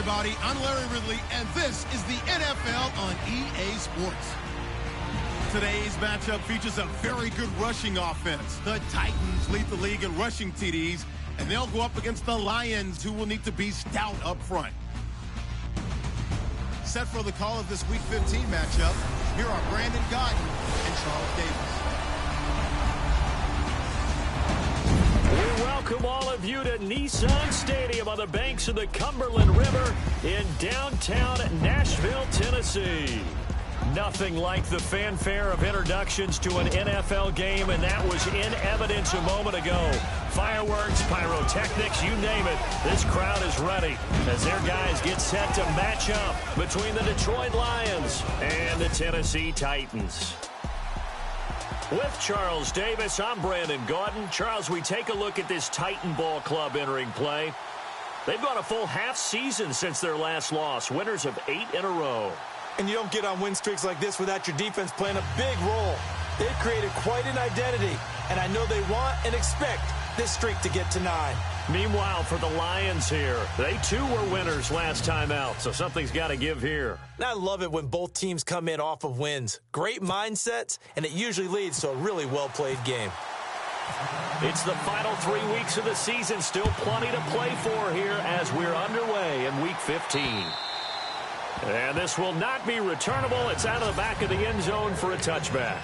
everybody. I'm Larry Ridley, and this is the NFL on EA Sports. Today's matchup features a very good rushing offense. The Titans lead the league in rushing TDs, and they'll go up against the Lions, who will need to be stout up front. Set for the call of this Week 15 matchup, here are Brandon Gaudin and Charles Davis. We welcome all of you to Nissan Stadium on the banks of the Cumberland River in downtown Nashville, Tennessee. Nothing like the fanfare of introductions to an NFL game, and that was in evidence a moment ago. Fireworks, pyrotechnics, you name it. This crowd is ready as their guys get set to match up between the Detroit Lions and the Tennessee Titans. With Charles Davis, I'm Brandon Gaudin. Charles, we take a look at this Titan ball club entering play. They've gone a full half season since their last loss, winners of 8 in a row. And you don't get on win streaks like this without your defense playing a big role. They've created quite an identity, and I know they want and expect this streak to get to 9. Meanwhile, for the Lions here, they too were winners last time out, so something's got to give here. And I love it when both teams come in off of wins. Great mindsets, and it usually leads to a really well-played game. It's the final 3 weeks of the season, still plenty to play for here as we're underway in Week 15. And this will not be returnable. It's out of the back of the end zone for a touchback.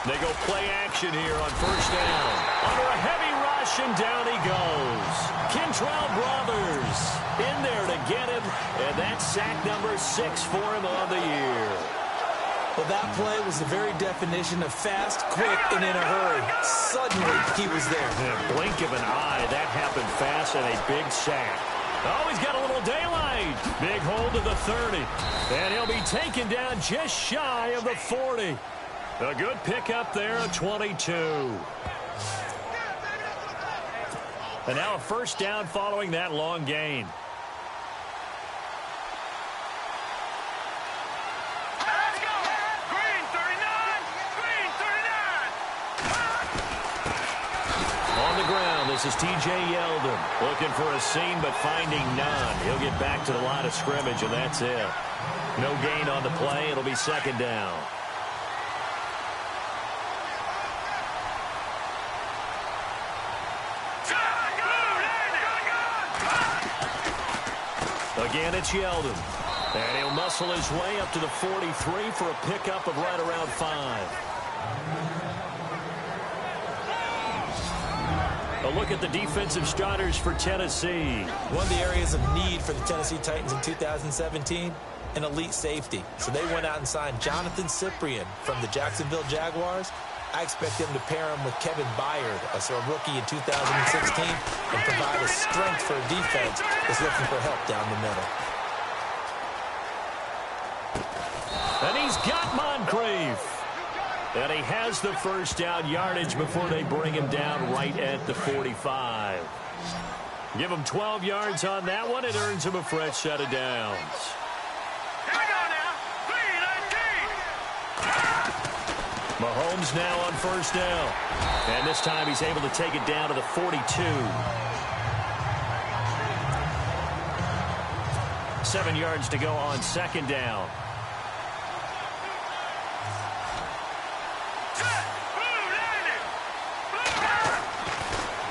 They go play action here on first down. Under a heavy rush, and down he goes. Kentrell Brothers in there to get him, and that's sack number 6 for him on the year. Well, that play was the very definition of fast, quick, and in a hurry. Suddenly, he was there. In a blink of an eye, that happened fast, and a big sack. Oh, he's got a little daylight. Big hold to the 30. And he'll be taken down just shy of the 40. A good pickup there, a 22. And now a first down following that long gain. Let's go! Green 39! Green 39! On the ground, this is T.J. Yeldon. Looking for a seam, but finding none. He'll get back to the line of scrimmage, and that's it. No gain on the play. It'll be second down. Again, it's Yeldon. And he'll muscle his way up to the 43 for a pickup of right around 5. A look at the defensive starters for Tennessee. One of the areas of need for the Tennessee Titans in 2017, an elite safety. So they went out and signed Jonathan Cyprien from the Jacksonville Jaguars. I expect them to pair him with Kevin Byard, a rookie in 2016, and provide a strength for a defense that's looking for help down the middle. And he's got Moncrief. And he has the first down yardage before they bring him down right at the 45. Give him 12 yards on that one. It earns him a fresh set of downs. Here we go now. Green 19! Mahomes now on first down. And this time he's able to take it down to the 42. 7 yards to go on second down.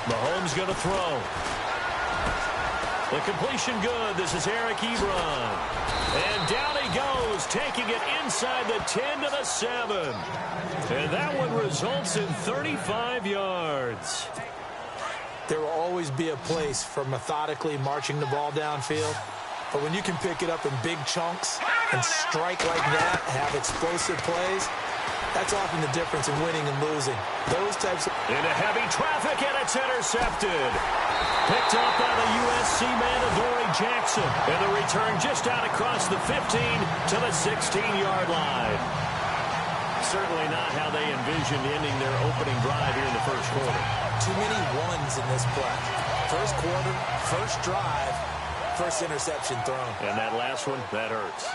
Mahomes going to throw. The completion good. This is Eric Ebron. And down he goes, taking it inside the 10 to the 7. And that one results in 35 yards. There will always be a place for methodically marching the ball downfield. But when you can pick it up in big chunks and strike like that, have explosive plays, that's often the difference in winning and losing. Those types of... Into heavy traffic, and it's intercepted. Picked up by the USC man, Adoree Jackson. And the return just out across the 15 to the 16-yard line. Certainly not how they envisioned ending their opening drive here in the first quarter. Too many ones in this play. First quarter, first drive, First interception thrown. And that last one, that hurts.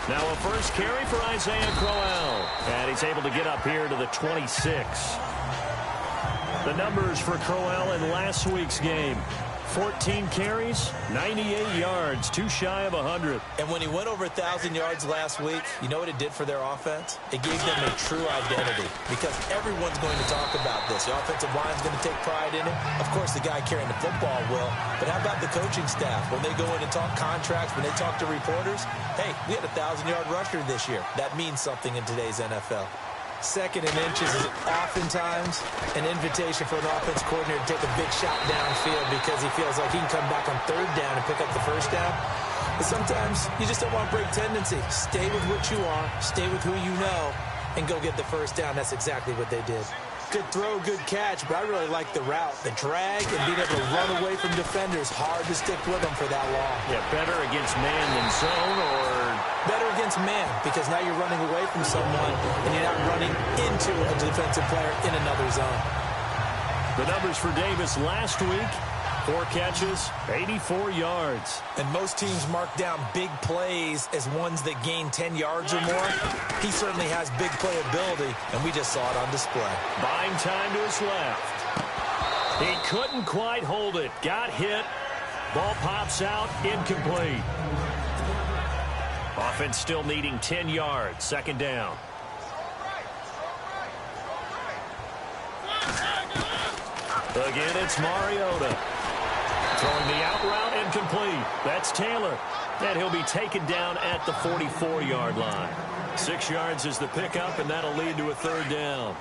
Now a first carry for Isaiah Crowell. And he's able to get up here to the 26. The numbers for Crowell in last week's game. 14 carries, 98 yards, too shy of 100. And when he went over 1,000 yards last week, you know what it did for their offense? It gave them a true identity because everyone's going to talk about this. The offensive line's going to take pride in it. Of course, the guy carrying the football will. But how about the coaching staff? When they go in and talk contracts, when they talk to reporters, hey, we had a 1,000-yard rusher this year. That means something in today's NFL. Second and inches is oftentimes an invitation for an offense coordinator to take a big shot downfield because he feels like he can come back on third down and pick up the first down. But sometimes you just don't want to break tendency. Stay with what you are, stay with who you know, and go get the first down. That's exactly what they did. Good throw, good catch, but I really like the route. The drag and being able to run away from defenders, hard to stick with them for that long. Yeah, better against man than zone, or better against man, because now you're running away from someone and you're not running into a defensive player in another zone. The numbers for Davis last week, 4 catches, 84 yards. And most teams mark down big plays as ones that gain 10 yards or more. He certainly has big playability, and we just saw it on display. Buying time to his left. He couldn't quite hold it. Got hit. Ball pops out, incomplete. Offense still needing 10 yards. Second down. Again, it's Mariota. Throwing the out route, incomplete. That's Taylor. And he'll be taken down at the 44-yard line. 6 yards is the pickup, and that'll lead to a third down.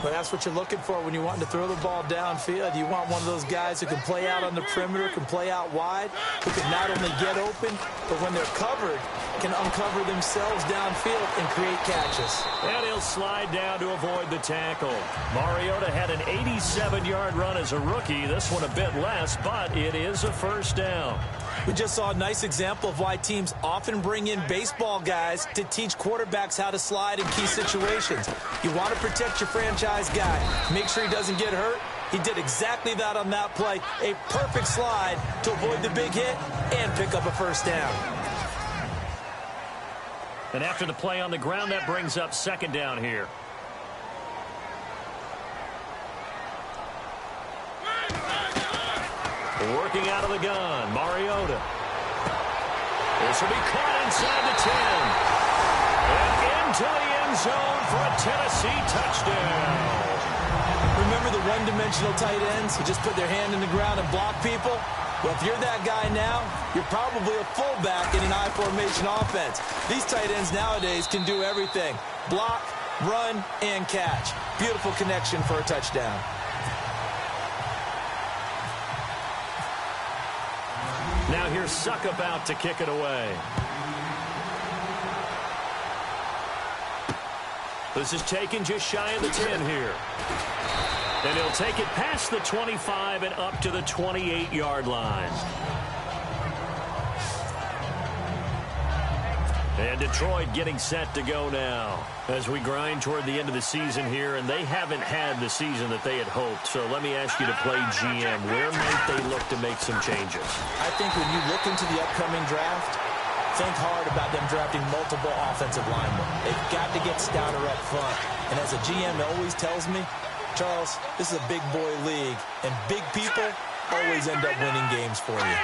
Well, that's what you're looking for when you want to throw the ball downfield. You want one of those guys who can play out on the perimeter, can play out wide, who can not only get open, but when they're covered, can uncover themselves downfield and create catches. And he'll slide down to avoid the tackle. Mariota had an 87-yard run as a rookie. This one a bit less, but it is a first down. We just saw a nice example of why teams often bring in baseball guys to teach quarterbacks how to slide in key situations. You want to protect your franchise guy. Make sure he doesn't get hurt. He did exactly that on that play. A perfect slide to avoid the big hit and pick up a first down. And after the play on the ground, that brings up second down here. Working out of the gun, Mariota. This will be caught inside the 10. And into the end zone for a Tennessee touchdown. Remember the one-dimensional tight ends who just put their hand in the ground and block people? Well, if you're that guy now, you're probably a fullback in an I-formation offense. These tight ends nowadays can do everything. Block, run, and catch. Beautiful connection for a touchdown. Now here's Suckup out to kick it away. This is taken just shy of the 10 here. And he'll take it past the 25 and up to the 28-yard line. And Detroit getting set to go now as we grind toward the end of the season here, and they haven't had the season that they had hoped. So let me ask you to play GM. Where might they look to make some changes? I think when you look into the upcoming draft, think hard about them drafting multiple offensive linemen. They've got to get stouter up front. And as a GM always tells me, Charles, this is a big boy league, and big people always end up winning games for you.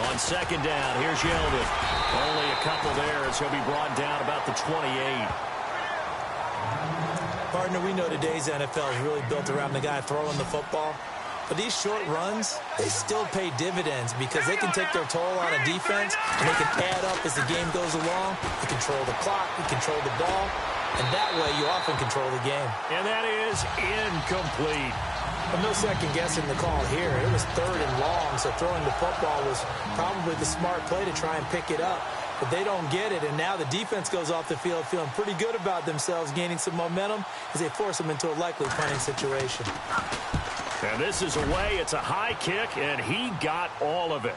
On second down, here's Yeldon. Only a couple there as he'll be brought down about the 28. Partner, we know today's NFL is really built around the guy throwing the football. But these short runs, they still pay dividends because they can take their toll on a defense, and they can add up as the game goes along. You control the clock, you control the ball, and that way you often control the game. And that is incomplete. Well, no second guessing the call here. It was third and long, so throwing the football was probably the smart play to try and pick it up. But they don't get it, and now the defense goes off the field feeling pretty good about themselves, gaining some momentum as they force them into a likely punting situation. And this is away. It's a high kick, and he got all of it.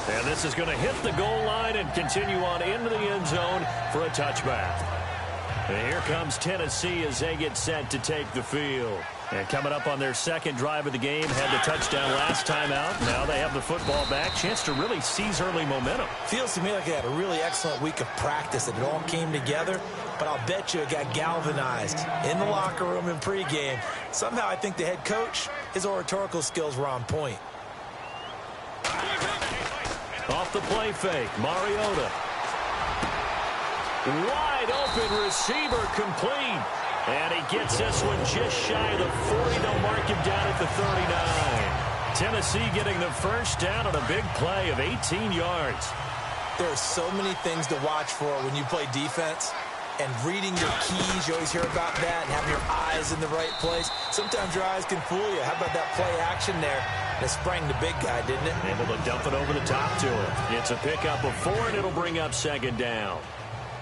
And this is going to hit the goal line and continue on into the end zone for a touchback. And here comes Tennessee as they get set to take the field. And coming up on their second drive of the game, had the touchdown last time out. Now they have the football back. Chance to really seize early momentum. Feels to me like they had a really excellent week of practice, and it all came together. But I'll bet you it got galvanized in the locker room in pregame. Somehow I think the head coach, his oratorical skills were on point. Off the play fake, Mariota. Wide open receiver, complete. And he gets this one just shy of the 40. They'll mark him down at the 39. Tennessee getting the first down on a big play of 18 yards. There are so many things to watch for when you play defense. And reading your keys, you always hear about that, and having your eyes in the right place. Sometimes your eyes can fool you. How about that play action there? That sprang the big guy, didn't it? Able to dump it over the top to him. It's a pickup of 4, and it'll bring up second down.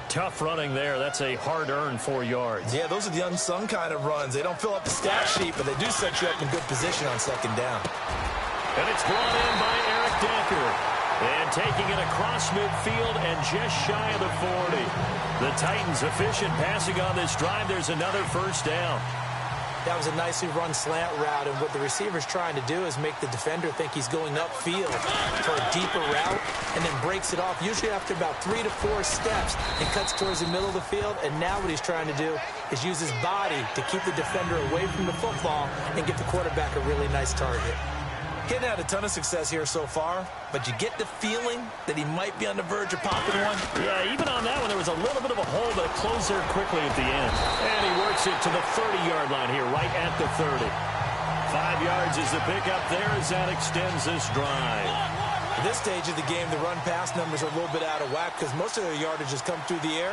Tough running there. That's a hard-earned 4 yards. Yeah, those are the unsung kind of runs. They don't fill up the stat sheet, but they do set you up in good position on second down. And it's brought in by Eric Decker. And taking it across midfield and just shy of the 40. The Titans efficient passing on this drive. There's another first down. That was a nicely run slant route, and what the receiver's trying to do is make the defender think he's going upfield for a deeper route, and then breaks it off, usually after about 3 to 4 steps, and cuts towards the middle of the field. And now what he's trying to do is use his body to keep the defender away from the football and give the quarterback a really nice target. Getting had a ton of success here so far, but you get the feeling that he might be on the verge of popping one. Yeah, even on that one, there was a little bit of a hole, but it closed there quickly at the end. And he works it to the 30-yard line here, right at the 30. 5 yards is the pickup there as that extends this drive. At this stage of the game, the run-pass numbers are a little bit out of whack because most of their yardage has come through the air.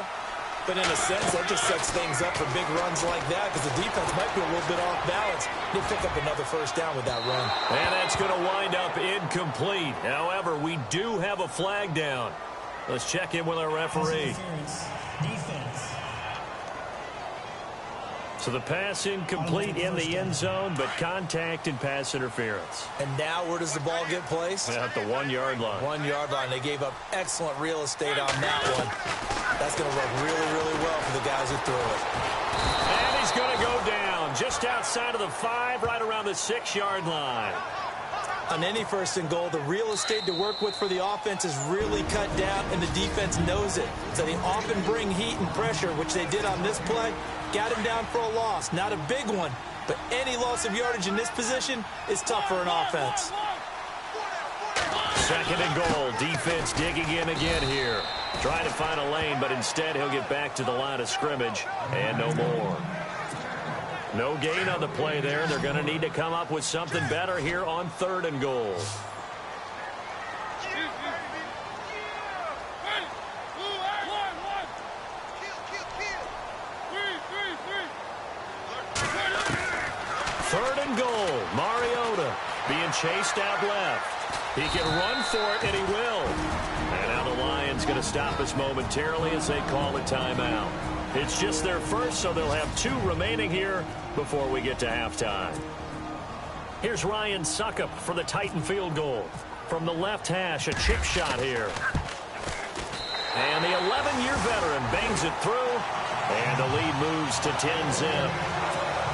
But in a sense, that just sets things up for big runs like that because the defense might be a little bit off balance. They pick up another first down with that run. And that's going to wind up incomplete. However, we do have a flag down. Let's check in with our referee. Defense. So the pass incomplete in the end zone, but contact and pass interference. And now where does the ball get placed? At the 1-yard line. 1-yard line. They gave up excellent real estate on that one. That's going to work really, really well for the guys who threw it. And he's going to go down just outside of the 5, right around the 6-yard line. On any first and goal, the real estate to work with for the offense is really cut down, and the defense knows it. So they often bring heat and pressure, which they did on this play. Got him down for a loss. Not a big one, but any loss of yardage in this position is tough for an offense. Second and goal. Defense digging in again here. Trying to find a lane, but instead he'll get back to the line of scrimmage and no more. No gain on the play there. They're going to need to come up with something better here on 3rd and goal. Third and goal. Mariota being chased out left. He can run for it, and he will. And now the Lions going to stop us momentarily as they call a timeout. It's just their first, so they'll have 2 remaining here before we get to halftime. Here's Ryan Suckup for the Titan field goal. From the left hash, a chip shot here. And the 11-year veteran bangs it through, and the lead moves to 10-zip.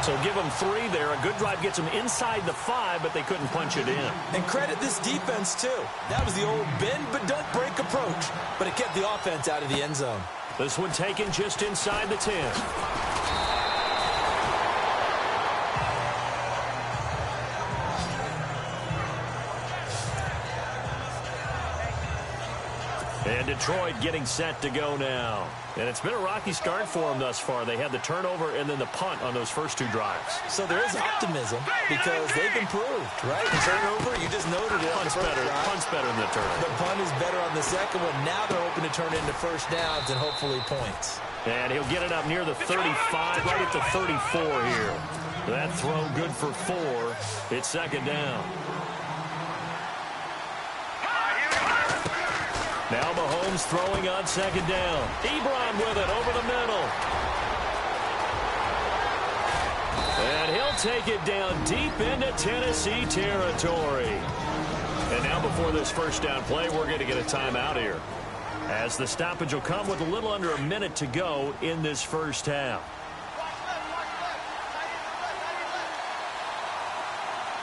So give them 3 there. A good drive gets them inside the 5, but they couldn't punch it in. And credit this defense, too. That was the old bend but don't break approach, but it kept the offense out of the end zone. This one taken just inside the 10. And Detroit getting set to go now. And it's been a rocky start for them thus far. They had the turnover and then the punt on those first 2 drives. So there is optimism because they've improved, right? The turnover, you just noted it. Punt's better than the turnover. The punt is better on the second one. Now they're hoping to turn into first downs and hopefully points. And he'll get it up near the 35, right at the 34 here. That throw good for 4. It's second down. Now Mahomes throwing on second down. Ebron with it over the middle. And he'll take it down deep into Tennessee territory. And now before this first down play, we're going to get a timeout here. as the stoppage will come with a little under a minute to go in this first half.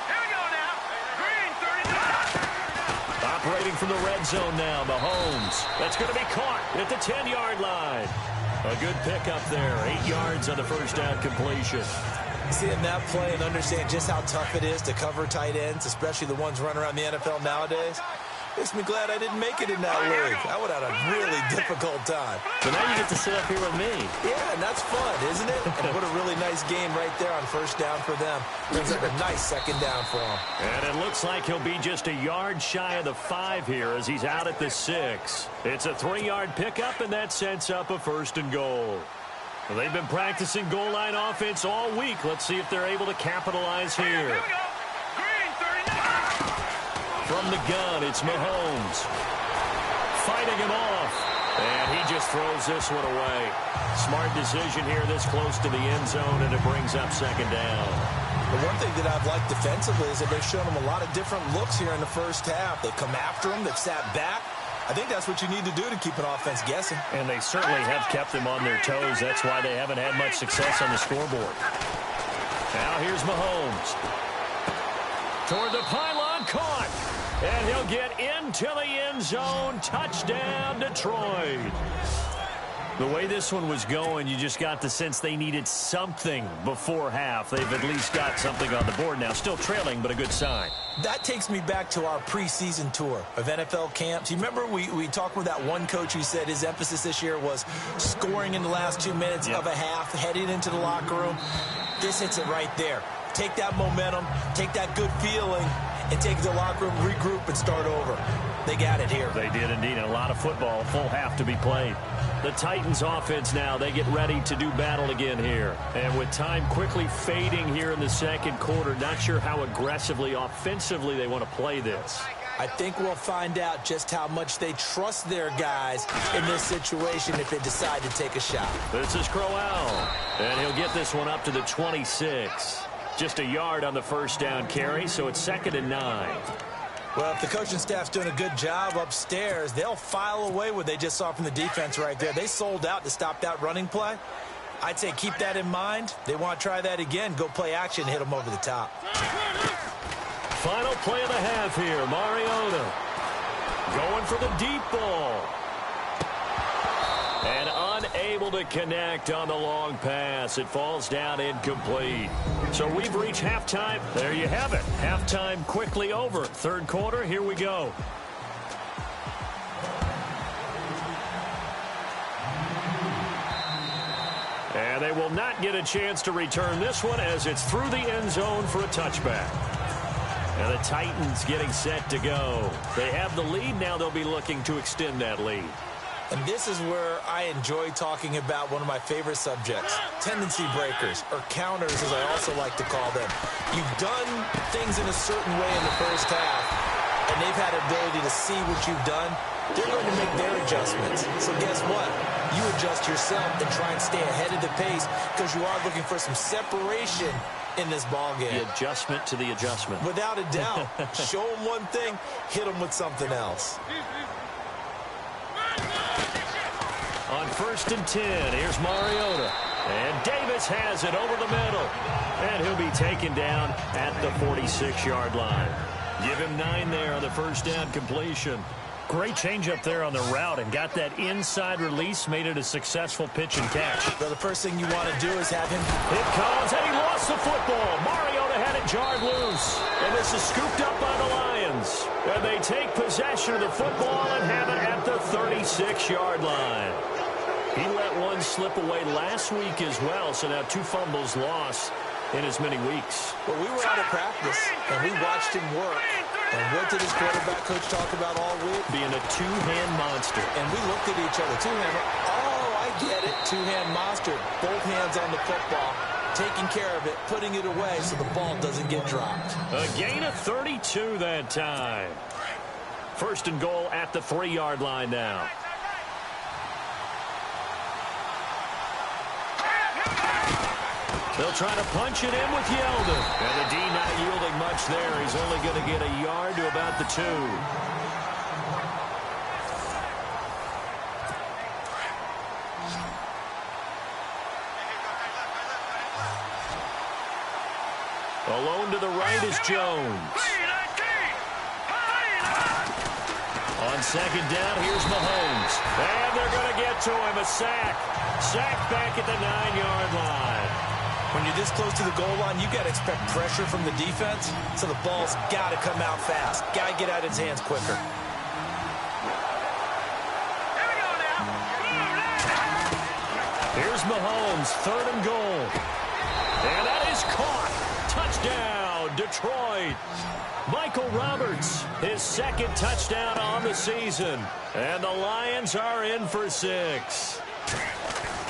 Here we go now. Green 39. Operating from the red zone now, Mahomes. That's going to be caught at the 10-yard line. A good pickup there, 8 yards on the first down completion. Seeing that play and understand just how tough it is to cover tight ends, especially the ones running around the NFL nowadays, makes me glad I didn't make it in that league. I would have had a really difficult time. So now you get to sit up here with me. Yeah, and that's fun, isn't it? And what a really nice game right there on first down for them. Brings up a nice second down for them. And it looks like he'll be just a yard shy of the 5 here as he's out at the 6. It's a 3-yard pickup, and that sets up a 1st and goal. Well, they've been practicing goal line offense all week. Let's see if they're able to capitalize here. Here we go. Green 39. From the gun, it's Mahomes. Fighting him off. And he just throws this one away. Smart decision here this close to the end zone, and it brings up 2nd down. The one thing that I've liked defensively is that they've shown them a lot of different looks here in the first half. They've come after him. They've sat back. I think that's what you need to do to keep an offense guessing. And they certainly have kept them on their toes. That's why they haven't had much success on the scoreboard. Now here's Mahomes. Toward the pylon, caught. And he'll get into the end zone. Touchdown, Detroit. The way this one was going, you just got the sense they needed something before half. They've at least got something on the board now. Still trailing, but a good sign. That takes me back to our preseason tour of NFL camps. You remember we talked with that one coach who said his emphasis this year was scoring in the last 2 minutes of a half, heading into the locker room. This hits it right there. Take that momentum, take that good feeling, and take it to the locker room, regroup, and start over. They got it here. They did indeed. A lot of football, a full half to be played. The Titans offense now, they get ready to do battle again here. And with time quickly fading here in the second quarter, not sure how aggressively, offensively they want to play this. I think we'll find out just how much they trust their guys in this situation if they decide to take a shot. This is Crowell, and he'll get this one up to the 26. Just a yard on the first down carry, so it's 2nd and 9. Well, if the coaching staff's doing a good job upstairs, they'll file away what they just saw from the defense right there. They sold out to stop that running play. I'd say keep that in mind. They want to try that again. Go play action, hit them over the top. Final play of the half here. Mariota going for the deep ball. And unable to connect on the long pass. It falls down incomplete. So we've reached halftime. There you have it. Halftime quickly over. Third quarter, here we go. And they will not get a chance to return this one as it's through the end zone for a touchback. And the Titans getting set to go. They have the lead. Now they'll be looking to extend that lead. And this is where I enjoy talking about one of my favorite subjects, tendency breakers, or counters as I also like to call them. You've done things in a certain way in the first half, and they've had ability to see what you've done. They're going to make their adjustments. So guess what? You adjust yourself and try and stay ahead of the pace because you are looking for some separation in this ball game. The adjustment to the adjustment. Without a doubt. Show them one thing, hit them with something else. On 1st and 10, here's Mariota. And Davis has it over the middle. And he'll be taken down at the 46-yard line. Give him 9 there on the first down completion. Great change up there on the route and got that inside release, made it a successful pitch and catch. Well, the first thing you want to do is have him. It comes, and he lost the football. Mariota had it jarred loose. And this is scooped up by the Lions. And they take possession of the football and have it at the 36-yard line. He let one slip away last week as well, so now 2 fumbles lost in as many weeks. Well, we were out of practice, and we watched him work. And what did his quarterback coach talk about all week? Being a two-hand monster. And we looked at each other. Two-hand. Oh, I get it. Two-hand monster. Both hands on the football. Taking care of it. Putting it away so the ball doesn't get dropped. A gain of 32 that time. 1st and goal at the 3-yard line now. They'll try to punch it in with Yeldon. And the D not yielding much there. He's only going to get a yard to about the 2. Alone to the right is Jones. On second down, here's Mahomes. And they're going to get to him. A sack. Sack back at the 9-yard line. When you're this close to the goal line, you got to expect pressure from the defense. So the ball's got to come out fast. Got to get out of his hands quicker. Here's Mahomes, 3rd and goal. And that is caught. Touchdown, Detroit. Michael Roberts, his 2nd touchdown on the season. And the Lions are in for 6.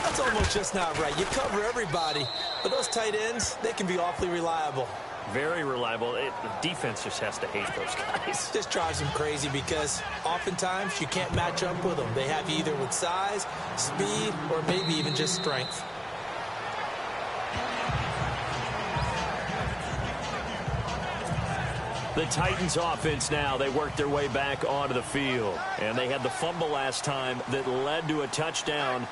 That's almost just not right. You cover everybody, but those tight ends, they can be awfully reliable. Very reliable. The defense just has to hate those guys. This drives them crazy because oftentimes you can't match up with them. They have you either with size, speed, or maybe even just strength. The Titans offense now, they worked their way back onto the field. And they had the fumble last time that led to a touchdown.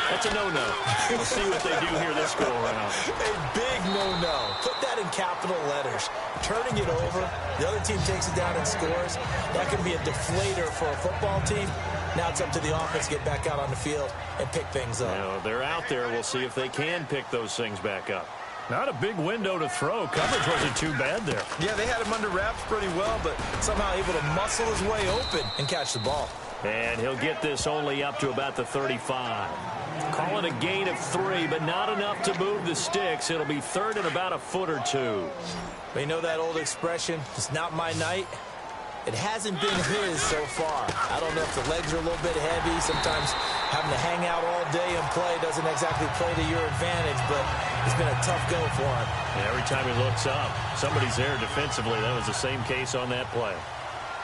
That's a no-no. We'll see what they do here this go-around. A big no-no. Put that in capital letters. Turning it over, the other team takes it down and scores. That can be a deflator for a football team. Now it's up to the offense to get back out on the field and pick things up. Now, they're out there. We'll see if they can pick those things back up. Not a big window to throw. Coverage wasn't too bad there. Yeah, they had him under wraps pretty well, but somehow able to muscle his way open and catch the ball. And he'll get this only up to about the 35. Call it a gain of 3, but not enough to move the sticks. It'll be 3rd and about a foot or 2. But you know that old expression, it's not my night? It hasn't been his so far. I don't know if the legs are a little bit heavy. Sometimes having to hang out all day and play doesn't exactly play to your advantage, but it's been a tough go for him. And every time he looks up, somebody's there defensively. That was the same case on that play.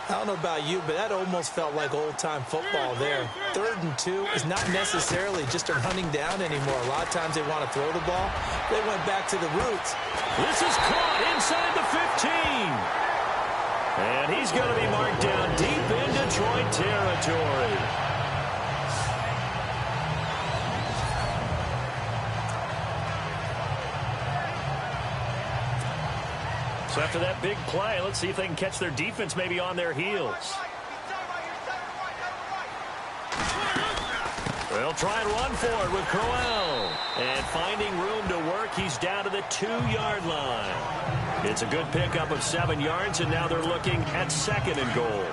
I don't know about you, but that almost felt like old-time football there. 3rd and 2 is not necessarily just a running down anymore. A lot of times they want to throw the ball. They went back to the roots. This is caught inside the 15. And he's going to be marked down deep in Detroit territory. So after that big play, let's see if they can catch their defense maybe on their heels. They'll try and run for it with Crowell. And finding room to work, he's down to the 2-yard line. It's a good pickup of 7 yards, and now they're looking at 2nd and goal.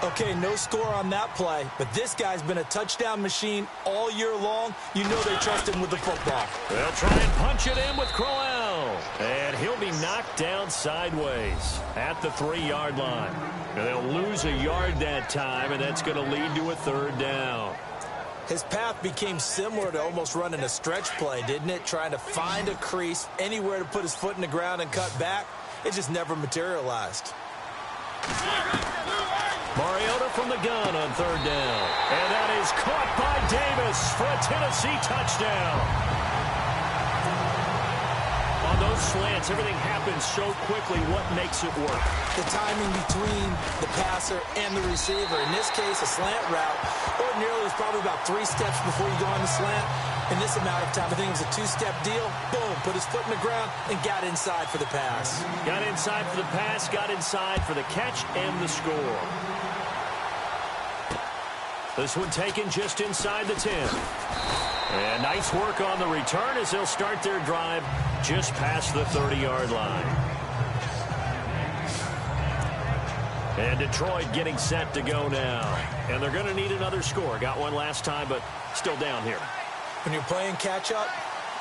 Okay, no score on that play, but this guy's been a touchdown machine all year long. You know they trust him with the football. They'll try and punch it in with Crowell. And he'll be knocked down sideways at the 3-yard line. And they'll lose a yard that time, and that's going to lead to a 3rd down. His path became similar to almost running a stretch play, didn't it? Trying to find a crease, anywhere to put his foot in the ground and cut back. It just never materialized. Mariota from the gun on 3rd down. And that is caught by Davis for a Tennessee touchdown. On those slants, everything happens so quickly. What makes it work? The timing between the passer and the receiver. In this case, a slant route. Ordinarily, it's probably about 3 steps before you go on the slant. In this amount of time, I think it was a 2-step deal. Boom, put his foot in the ground and got inside for the pass. Got inside for the pass, got inside for the catch and the score. This one taken just inside the 10. And nice work on the return as they'll start their drive just past the 30-yard line. And Detroit getting set to go now. And they're going to need another score. Got one last time, but still down here. When you're playing catch-up,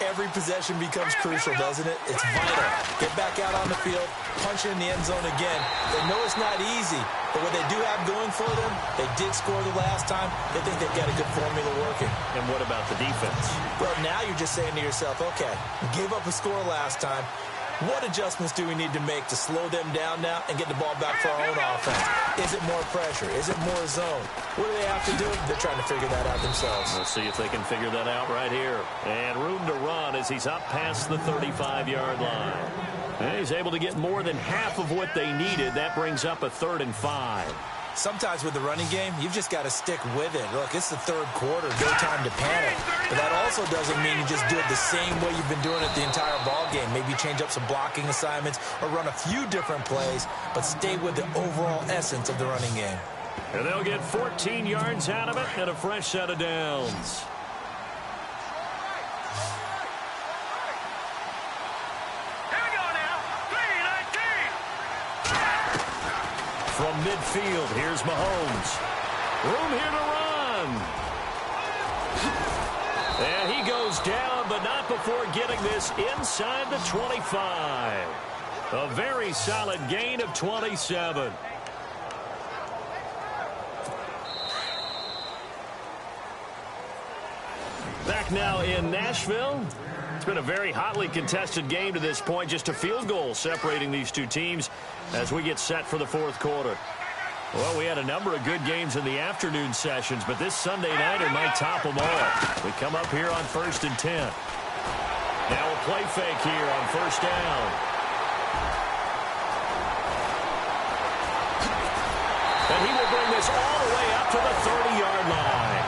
every possession becomes crucial, doesn't it? It's vital. Get back out on the field, punch it in the end zone again. They know it's not easy, but what they do have going for them, they did score the last time. They think they've got a good formula working. And what about the defense? Well, now you're just saying to yourself, okay, we gave up a score last time. What adjustments do we need to make to slow them down now and get the ball back for our own offense? Is it more pressure? Is it more zone? What do they have to do? They're trying to figure that out themselves. We'll see if they can figure that out right here. And room to run as he's up past the 35-yard line. And he's able to get more than half of what they needed. That brings up a 3rd and 5. Sometimes with the running game, you've just got to stick with it. Look, it's the third quarter, no time to panic. But that also doesn't mean you just do it the same way you've been doing it the entire ball game. Maybe change up some blocking assignments or run a few different plays, but stay with the overall essence of the running game. And they'll get 14 yards out of it and a fresh set of downs. From midfield, here's Mahomes. Room here to run. And he goes down, but not before getting this inside the 25. A very solid gain of 27. Back now in Nashville. It's been a very hotly contested game to this point. Just a field goal separating these two teams as we get set for the fourth quarter. Well, we had a number of good games in the afternoon sessions, but this Sunday nighter might top them all. We come up here on 1st and 10. Now a play fake here on first down. And he will bring this all the way up to the 30-yard line.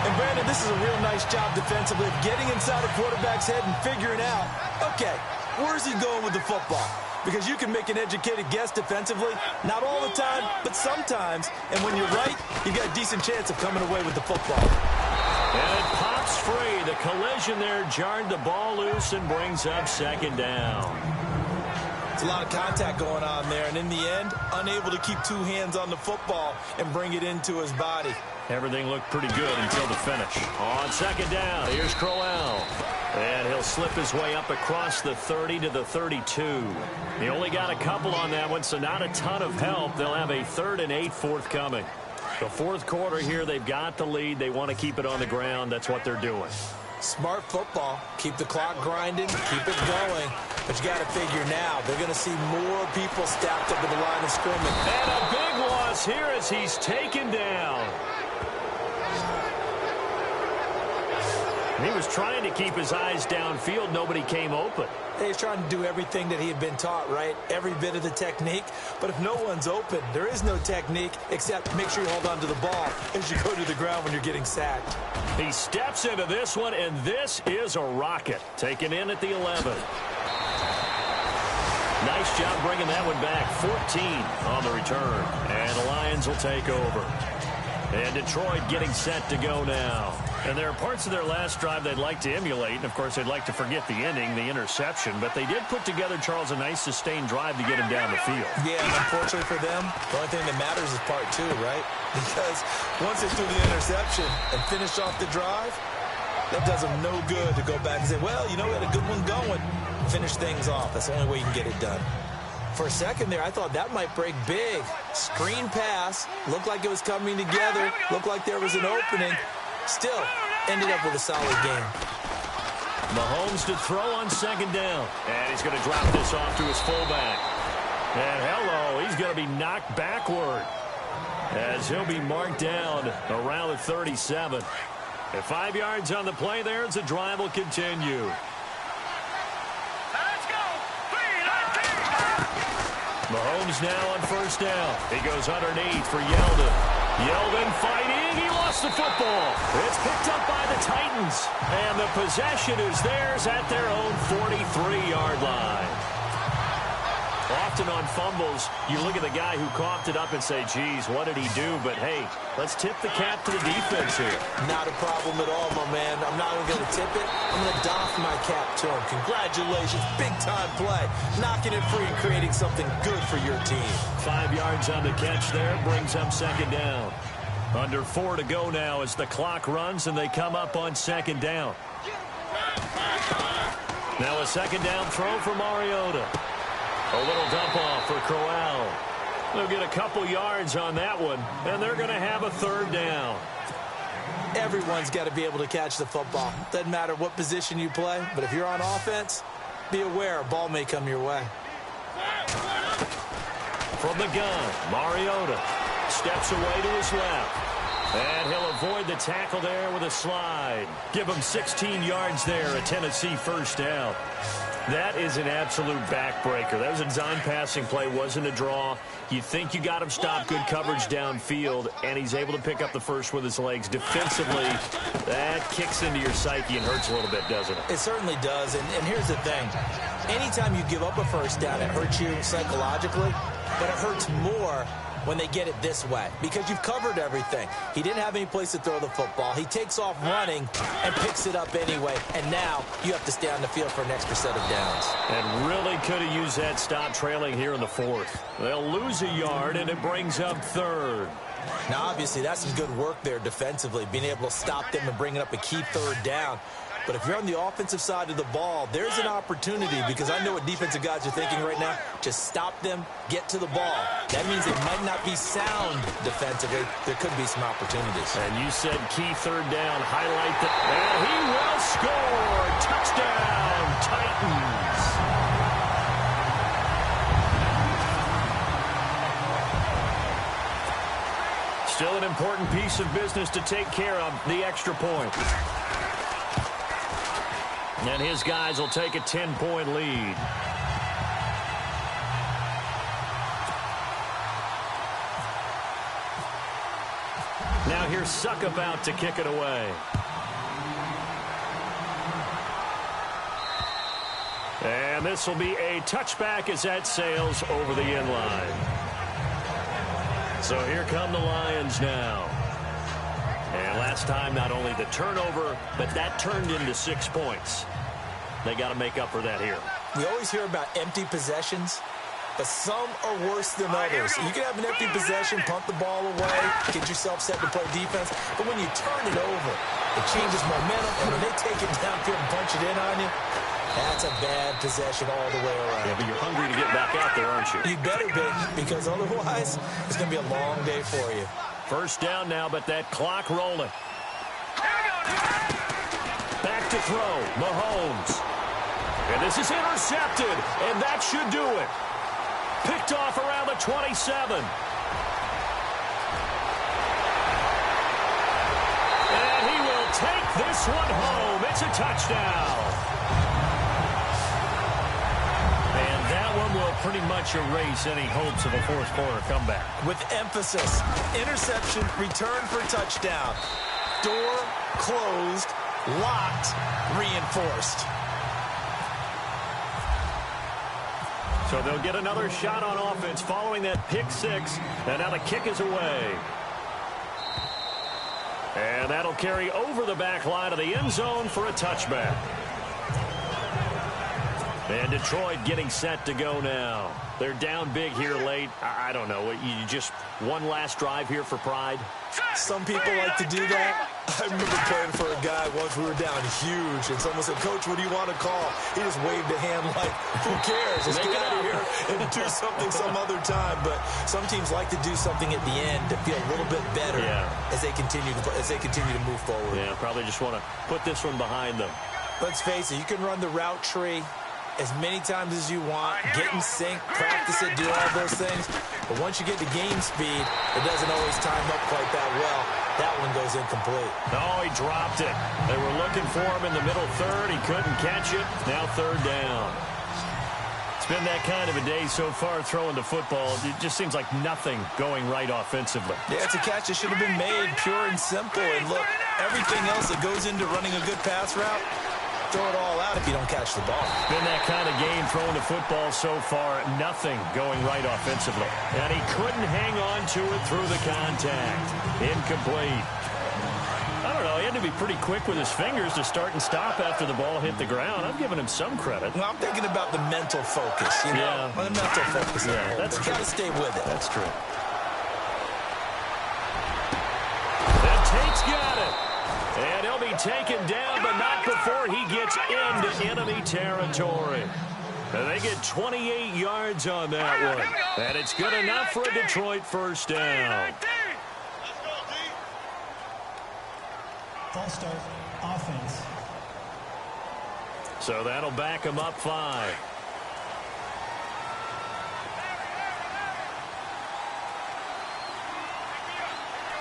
And Brandon, this is a real nice job defensively of getting inside a quarterback's head and figuring out, okay, where's he going with the football? Because you can make an educated guess defensively, not all the time, but sometimes. And when you're right, you've got a decent chance of coming away with the football. And it pops free. The collision there jarred the ball loose and brings up second down. It's a lot of contact going on there, and in the end, unable to keep two hands on the football and bring it into his body. Everything looked pretty good until the finish. On second down, here's Crowell. And he'll slip his way up across the 30 to the 32. He only got a couple on that one, so not a ton of help. They'll have a 3rd and 8 forthcoming. The fourth quarter here, they've got the lead. They want to keep it on the ground. That's what they're doing. Smart football. Keep the clock grinding, keep it going. But you got to figure now, they're going to see more people stacked up at the line of scrimmage. And a big loss here as he's taken down. He was trying to keep his eyes downfield. Nobody came open. He's trying to do everything that he had been taught, right? Every bit of the technique. But if no one's open, there is no technique except make sure you hold on to the ball as you go to the ground when you're getting sacked. He steps into this one, and this is a rocket. Taken in at the 11. Nice job bringing that one back. 14 on the return. And the Lions will take over. And Detroit getting set to go now. And there are parts of their last drive they'd like to emulate. And, of course, they'd like to forget the ending, the interception. But they did put together, Charles, a nice sustained drive to get him down the field. Yeah, and unfortunately for them, the only thing that matters is part 2, right? Because once they threw the interception and finished off the drive, that does them no good to go back and say, well, you know, we had a good one going. Finish things off. That's the only way you can get it done. For a second there, I thought that might break big. Screen pass. Looked like it was coming together. Looked like there was an opening. Still, ended up with a solid game. Mahomes to throw on second down. And he's going to drop this off to his fullback. And hello, he's going to be knocked backward as he'll be marked down around the 37. And 5 yards on the play there as the drive will continue. Mahomes now on first down. He goes underneath for Yeldon. Yeldon fighting. He lost the football. It's picked up by the Titans. And the possession is theirs at their own 43-yard line. Often on fumbles, you look at the guy who coughed it up and say, geez, what did he do? But, hey, let's tip the cap to the defense here. Not a problem at all, my man. I'm not even going to tip it. I'm going to doff my cap to him. Congratulations. Big-time play. Knocking it free and creating something good for your team. 5 yards on the catch there. Brings up second down. Under 4 to go now as the clock runs and they come up on second down. Now a second down throw for Mariota. A little dump off for Crowell. They'll get a couple yards on that one, and they're going to have a third down. Everyone's got to be able to catch the football. Doesn't matter what position you play, but if you're on offense, be aware a ball may come your way. From the gun, Mariota steps away to his left. And he'll avoid the tackle there with a slide. Give him 16 yards there, a Tennessee first down. That is an absolute backbreaker. That was a design passing play, wasn't a draw. You think you got him stopped, good coverage downfield, and he's able to pick up the first with his legs. Defensively, that kicks into your psyche and hurts a little bit, doesn't it? It certainly does, and here's the thing. Anytime you give up a first down, it hurts you psychologically, but it hurts more when they get it this way, because you've covered everything. He didn't have any place to throw the football. He takes off running and picks it up anyway, and now you have to stay on the field for an extra set of downs. And really could have used that stop trailing here in the fourth. They'll lose a yard, and it brings up third. Now, obviously, that's some good work there defensively, being able to stop them and bringing up a key third down. But if you're on the offensive side of the ball, there's an opportunity, because I know what defensive guys are thinking right now. Just stop them, get to the ball. That means it might not be sound defensively. There could be some opportunities. And you said key third down. Highlight that. And he will score. Touchdown, Titans. Still an important piece of business to take care of, the extra point. And his guys will take a 10-point lead. Now here's Suck about to kick it away. And this will be a touchback as that sails over the end line. So here come the Lions now. And last time, not only the turnover, but that turned into 6 points. They got to make up for that here. We always hear about empty possessions, but some are worse than others. You can have an empty possession, punt the ball away, get yourself set to play defense, but when you turn it over, it changes momentum, and when they take it downfield and punch it in on you, that's a bad possession all the way around. Yeah, but you're hungry to get back out there, aren't you? You better be, because otherwise, it's going to be a long day for you. First down now, but that clock rolling. Back to throw, Mahomes. And this is intercepted, and that should do it. Picked off around the 27. And he will take this one home. It's a touchdown. And that one will pretty much erase any hopes of a fourth quarter comeback. With emphasis, interception, return for touchdown. Door closed, locked, reinforced. So they'll get another shot on offense following that pick six. And now the kick is away. And that'll carry over the back line of the end zone for a touchback. And Detroit getting set to go now. They're down big here late. I don't know. You just one last drive here for pride? Some people like to do that. I remember playing for a guy once. We were down huge, and someone said, "Coach, what do you want to call?" He just waved a hand like, who cares? Just get out of here and do something some other time. But some teams like to do something at the end to feel a little bit better as they continue to move forward. Yeah, probably just want to put this one behind them. Let's face it, you can run the route tree as many times as you want, get in sync, practice it, do all those things. But once you get to game speed, it doesn't always time up quite that well. That one goes incomplete. Oh, he dropped it. They were looking for him in the middle third. He couldn't catch it. Now third down. It's been that kind of a day so far throwing the football. It just seems like nothing going right offensively. Yeah, it's a catch that should have been made, pure and simple. And look, everything else that goes into running a good pass route, throw it all out if you don't catch the ball. Been that kind of game throwing the football so far. Nothing going right offensively. And he couldn't hang on to it through the contact. Incomplete. I don't know. He had to be pretty quick with his fingers to start and stop after the ball hit the ground. I'm giving him some credit. Well, I'm thinking about the mental focus, you know? The mental focus. Yeah, that's true. Got to stay with it. That's true. And Tate's got it. And he'll be taken down, but not before he gets into enemy territory. And they get 28 yards on that one. And it's good enough for a Detroit first down. False start, offense. So that'll back him up 5.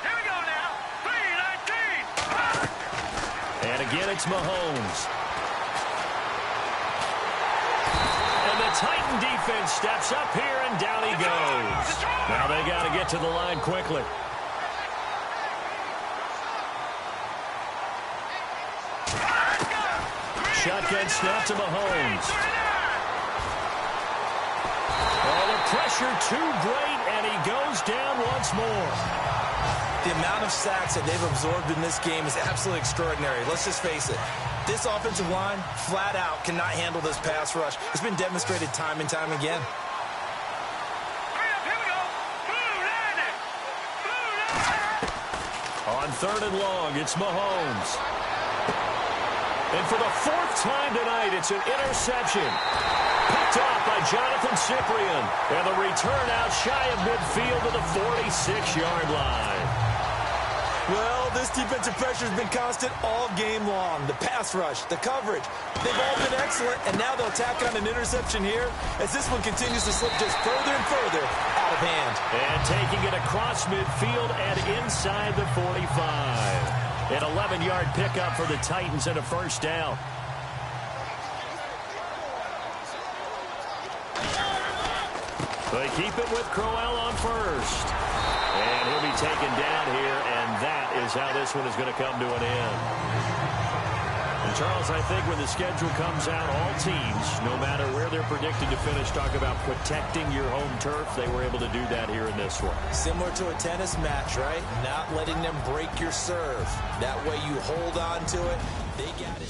Here we go now. Again, it's Mahomes. And the Titan defense steps up here, and down he goes. Now they got to get to the line quickly. Shotgun snap to Mahomes. Oh, the pressure too great, and he goes down once more. The amount of sacks that they've absorbed in this game is absolutely extraordinary. Let's just face it. This offensive line, flat out, cannot handle this pass rush. It's been demonstrated time and time again. On 3rd and long, it's Mahomes. And for the 4th time tonight, it's an interception. Picked off by Jonathan Cyprien. And the return out shy of midfield to the 46-yard line. Well, this defensive pressure has been constant all game long. The pass rush, the coverage, they've all been excellent, and now they'll tack on an interception here as this one continues to slip just further and further out of hand. And taking it across midfield and inside the 45. An 11-yard pickup for the Titans and a first down. They keep it with Crowell on first. And he'll be taken down here, and that is how this one is going to come to an end. And Charles, I think when the schedule comes out, all teams, no matter where they're predicted to finish, talk about protecting your home turf. They were able to do that here in this one. Similar to a tennis match, right? Not letting them break your serve. That way you hold on to it. They got it.